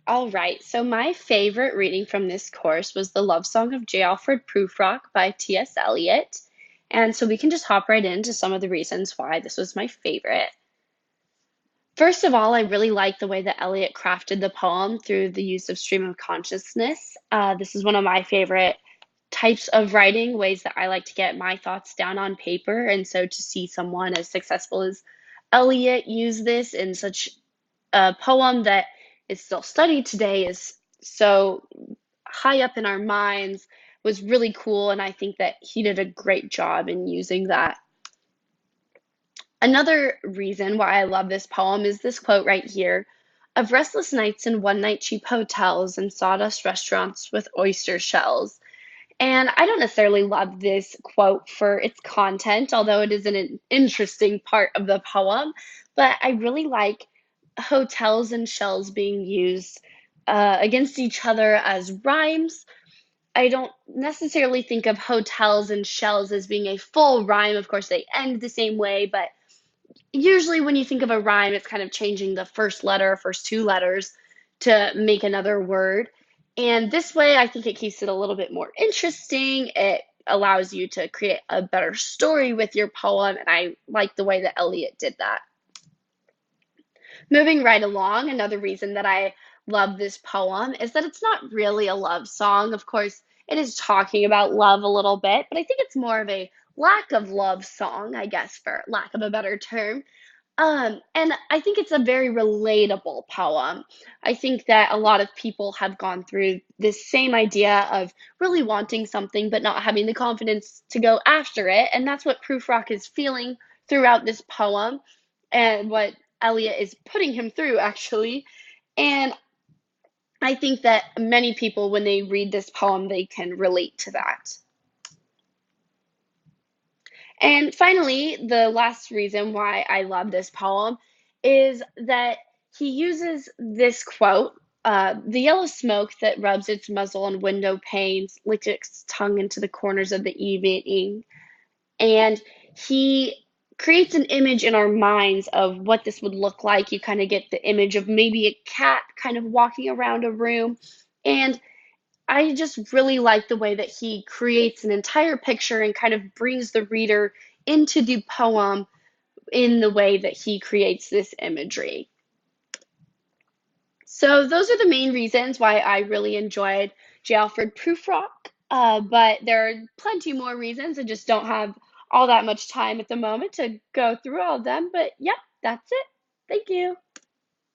All right, so my favorite reading from this course was The Love Song of J. Alfred Prufrock by T.S. Eliot. And so we can just hop right into some of the reasons why this was my favorite. First of all, I really like the way that Eliot crafted the poem through the use of stream of consciousness. This is one of my favorite types of writing, ways that I like to get my thoughts down on paper. And so to see someone as successful as Eliot use this in such a poem that is still studied today is so high up in our minds was really cool. And I think that he did a great job in using that. Another reason why I love this poem is this quote right here: of restless nights and one night cheap hotels and sawdust restaurants with oyster shells. And I don't necessarily love this quote for its content, although it is an interesting part of the poem. But I really like hotels and shells being used against each other as rhymes. I don't necessarily think of hotels and shells as being a full rhyme. Of course, they end the same way, but usually when you think of a rhyme, it's kind of changing the first letter, first two letters to make another word. And this way, I think it keeps it a little bit more interesting. It allows you to create a better story with your poem, and I like the way that Eliot did that. Moving right along, another reason that I love this poem is that it's not really a love song. Of course, it is talking about love a little bit, but I think it's more of a lack of love song, I guess, for lack of a better term. And I think it's a very relatable poem. I think that a lot of people have gone through this same idea of really wanting something but not having the confidence to go after it. And that's what Prufrock is feeling throughout this poem and what Eliot is putting him through, actually. And I think that many people, when they read this poem, they can relate to that. And finally, the last reason why I love this poem is that he uses this quote: the yellow smoke that rubs its muzzle on window panes licks its tongue into the corners of the evening. And he creates an image in our minds of what this would look like. You kind of get the image of maybe a cat kind of walking around a room. And I just really like the way that he creates an entire picture and kind of brings the reader into the poem in the way that he creates this imagery. So those are the main reasons why I really enjoyed J. Alfred Prufrock, but there are plenty more reasons. I just don't have all that much time at the moment to go through all of them. But yep, that's it. Thank you.